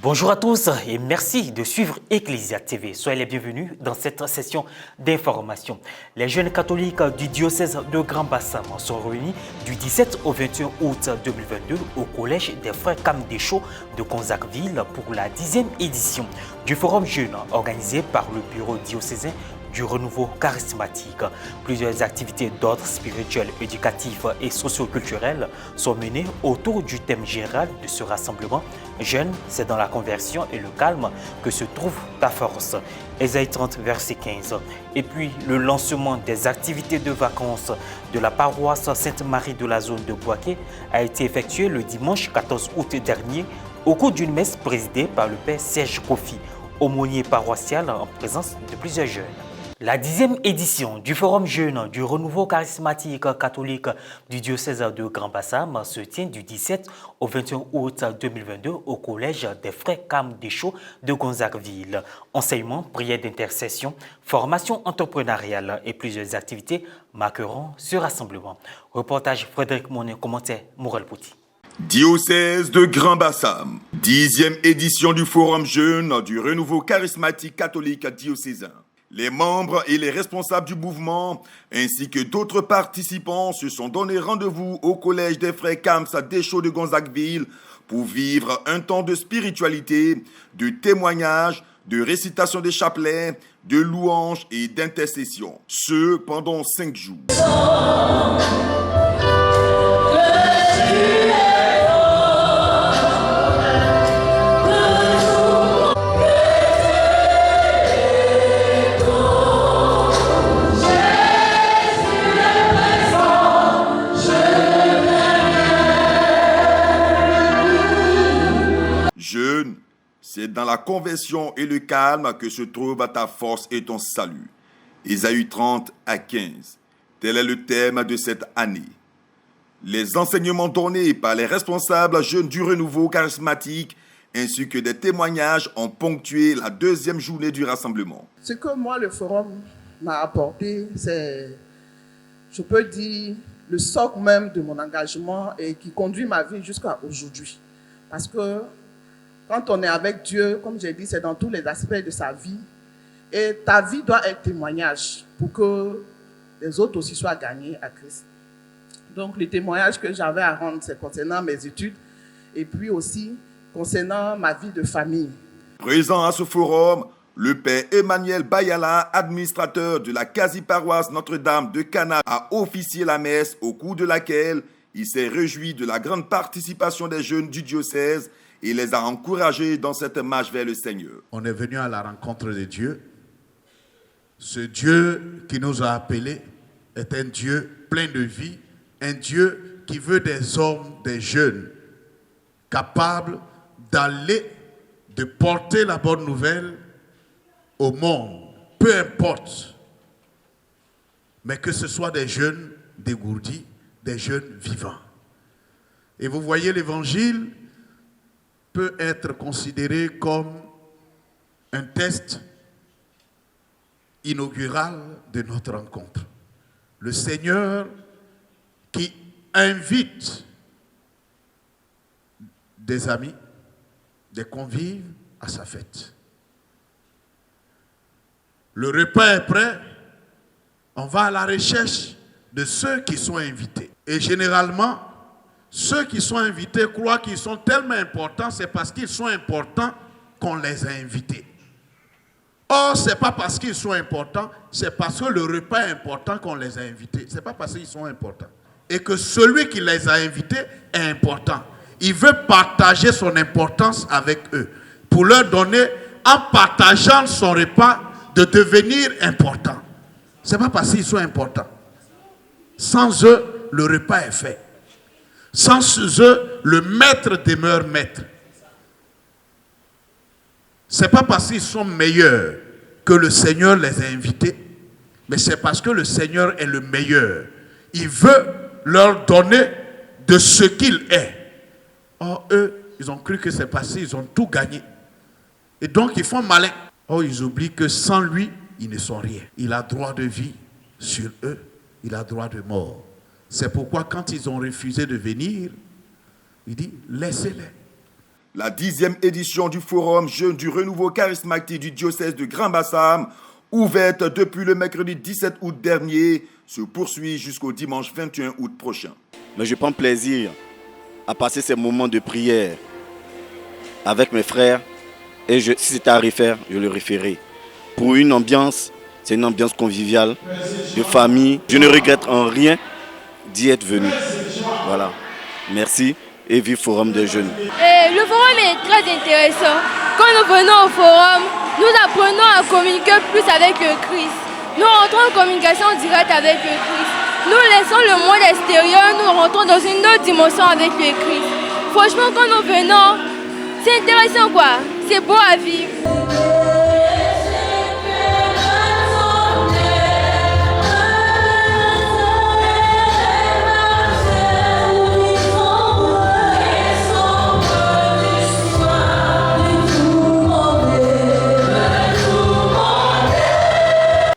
Bonjour à tous et merci de suivre Ecclesia TV. Soyez les bienvenus dans cette session d'information. Les jeunes catholiques du diocèse de Grand Bassam sont réunis du 17 au 21 août 2022 au collège des frères Camdecho de Gonzagueville pour la 10e édition du Forum Jeune organisé par le bureau diocésain du renouveau charismatique. Plusieurs activités d'ordre spirituel, éducatif et socio-culturel sont menées autour du thème général de ce rassemblement. Jeune, c'est dans la conversion et le calme que se trouve ta force. Ésaïe 30, verset 15. Et puis, le lancement des activités de vacances de la paroisse Sainte-Marie de la zone de Boaké a été effectué le dimanche 14 août dernier au cours d'une messe présidée par le père Serge Kofi, aumônier paroissial en présence de plusieurs jeunes. La 10e édition du Forum Jeune du renouveau charismatique catholique du diocèse de Grand Bassam se tient du 17 au 21 août 2022 au collège des frères Camdecho de Gonzagueville. Enseignement, prière d'intercession, formation entrepreneuriale et plusieurs activités marqueront ce rassemblement. Reportage Frédéric Monet, commentaire Morel Pouty. Diocèse de Grand Bassam, 10e édition du Forum Jeune du renouveau charismatique catholique diocésain. Les membres et les responsables du mouvement, ainsi que d'autres participants, se sont donné rendez-vous au collège des frères Camdecho de Gonzagueville pour vivre un temps de spiritualité, de témoignage, de récitation des chapelets, de louanges et d'intercession. Ce pendant 5 jours. Jeune, c'est dans la conversion et le calme que se trouve ta force et ton salut. Ésaïe 30 à 15. Tel est le thème de cette année. Les enseignements donnés par les responsables jeunes du renouveau charismatique ainsi que des témoignages ont ponctué la 2e journée du rassemblement. Ce que moi, le forum m'a apporté, c'est, je peux dire, le socle même de mon engagement et qui conduit ma vie jusqu'à aujourd'hui. Parce que quand on est avec Dieu, comme j'ai dit, c'est dans tous les aspects de sa vie. Et ta vie doit être témoignage pour que les autres aussi soient gagnés à Christ. Donc, le témoignage que j'avais à rendre, c'est concernant mes études et puis aussi concernant ma vie de famille. Présent à ce forum, le père Emmanuel Bayala, administrateur de la quasi-paroisse Notre-Dame de Cana, a officié la messe au cours de laquelle il s'est réjoui de la grande participation des jeunes du diocèse et les a encouragés dans cette marche vers le Seigneur. On est venu à la rencontre de Dieu. Ce Dieu qui nous a appelés est un Dieu plein de vie, un Dieu qui veut des hommes, des jeunes, capables d'aller, de porter la bonne nouvelle au monde, peu importe. Mais que ce soit des jeunes dégourdis, des jeunes vivants. Et vous voyez, l'évangile peut être considéré comme un test inaugural de notre rencontre. Le Seigneur qui invite des amis, des convives à sa fête. Le repas est prêt, on va à la recherche de ceux qui sont invités. Et généralement, ceux qui sont invités croient qu'ils sont tellement importants, c'est parce qu'ils sont importants qu'on les a invités. Or, ce n'est pas parce qu'ils sont importants, c'est parce que le repas est important qu'on les a invités. Ce n'est pas parce qu'ils sont importants. Et que celui qui les a invités est important. Il veut partager son importance avec eux. Pour leur donner, en partageant son repas, de devenir important. Ce n'est pas parce qu'ils sont importants. Sans eux, le repas est fait. Sans eux, le maître demeure maître. Ce n'est pas parce qu'ils sont meilleurs que le Seigneur les a invités, mais c'est parce que le Seigneur est le meilleur. Il veut leur donner de ce qu'il est. Or, eux, ils ont cru que c'est passé, ils ont tout gagné. Et donc, ils font malin. Or, ils oublient que sans lui, ils ne sont rien. Il a droit de vie sur eux, il a droit de mort. C'est pourquoi quand ils ont refusé de venir, il dit, laissez-les. La 10e édition du Forum Jeunes du Renouveau Charismatique du diocèse de Grand Bassam, ouverte depuis le mercredi 17 août dernier, se poursuit jusqu'au dimanche 21 août prochain. Mais je prends plaisir à passer ces moments de prière avec mes frères et si c'était à refaire, je le referai. Pour une ambiance, c'est une ambiance conviviale, de famille. Je ne regrette en rien d'y être venu. Voilà. Merci et vive Forum des jeunes. Le forum est très intéressant. Quand nous venons au forum, nous apprenons à communiquer plus avec le Christ. Nous rentrons en communication directe avec le Christ. Nous laissons le monde extérieur, nous rentrons dans une autre dimension avec le Christ. Franchement, quand nous venons, c'est intéressant quoi. C'est beau à vivre.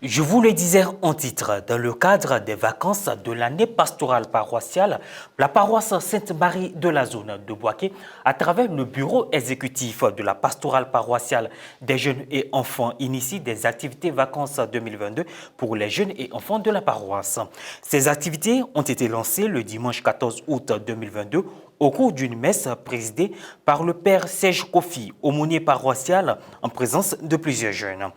Je vous le disais en titre, dans le cadre des vacances de l'année pastorale paroissiale, la paroisse Sainte-Marie de la zone de Boaké, à travers le bureau exécutif de la pastorale paroissiale des jeunes et enfants, initie des activités vacances 2022 pour les jeunes et enfants de la paroisse. Ces activités ont été lancées le dimanche 14 août 2022 au cours d'une messe présidée par le père Serge Kofi, aumônier paroissial, en présence de plusieurs jeunes.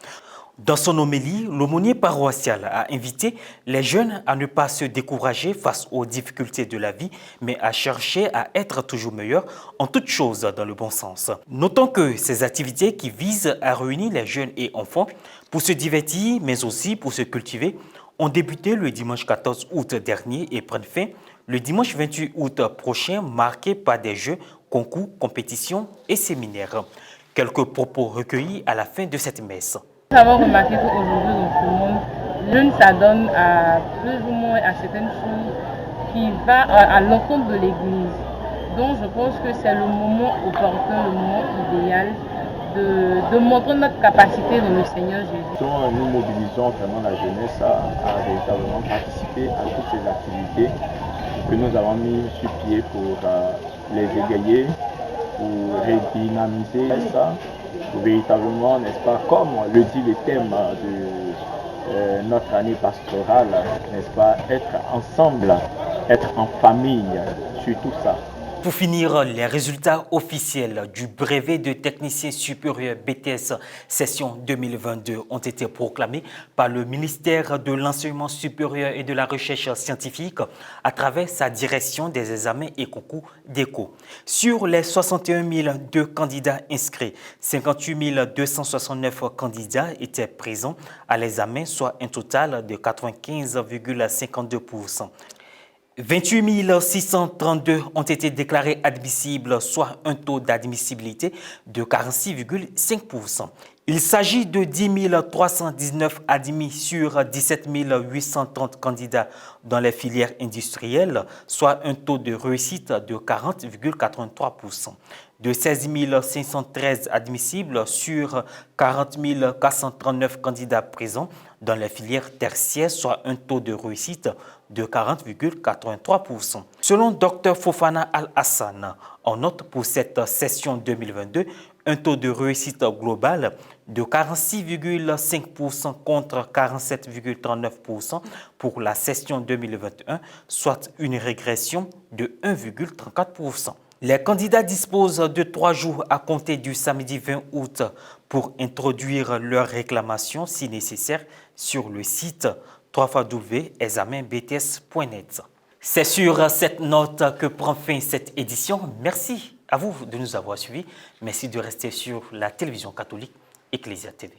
Dans son homélie, l'aumônier paroissial a invité les jeunes à ne pas se décourager face aux difficultés de la vie, mais à chercher à être toujours meilleurs en toutes choses dans le bon sens. Notons que ces activités qui visent à réunir les jeunes et enfants pour se divertir, mais aussi pour se cultiver, ont débuté le dimanche 14 août dernier et prennent fin le dimanche 28 août prochain, marqué par des jeux, concours, compétitions et séminaires. Quelques propos recueillis à la fin de cette messe. Nous avons remarqué qu'aujourd'hui, dans tout le monde, les jeunes s'adonnent à plus ou moins à certaines choses qui vont à l'encontre de l'Église. Donc je pense que c'est le moment opportun, le moment idéal de montrer notre capacité dans le Seigneur Jésus. Nous mobilisons vraiment la jeunesse à véritablement participer à toutes ces activités que nous avons mis sur pied pour les égayer, pour redynamiser ça. Véritablement, n'est-ce pas, comme le dit le thème de notre année pastorale, n'est-ce pas, être ensemble, être en famille, sur tout ça. Pour finir, les résultats officiels du brevet de technicien supérieur BTS session 2022 ont été proclamés par le ministère de l'Enseignement supérieur et de la Recherche scientifique à travers sa direction des examens et concours d'ECO. Sur les 61 002 candidats inscrits, 58 269 candidats étaient présents à l'examen, soit un total de 95,52%. 28 632 ont été déclarés admissibles, soit un taux d'admissibilité de 46,5%. Il s'agit de 10 319 admis sur 17 830 candidats dans les filières industrielles, soit un taux de réussite de 40,83%. De 16 513 admissibles sur 40 439 candidats présents dans les filières tertiaires, soit un taux de réussite de 40,83%. Selon Dr Fofana Al-Hassan, en note pour cette session 2022, un taux de réussite global de 46,5% contre 47,39% pour la session 2021, soit une régression de 1,34%. Les candidats disposent de 3 jours à compter du samedi 20 août pour introduire leurs réclamations si nécessaire sur le site www.examenbts.net. C'est sur cette note que prend fin cette édition. Merci à vous de nous avoir suivis. Merci de rester sur la télévision catholique Ecclesia TV.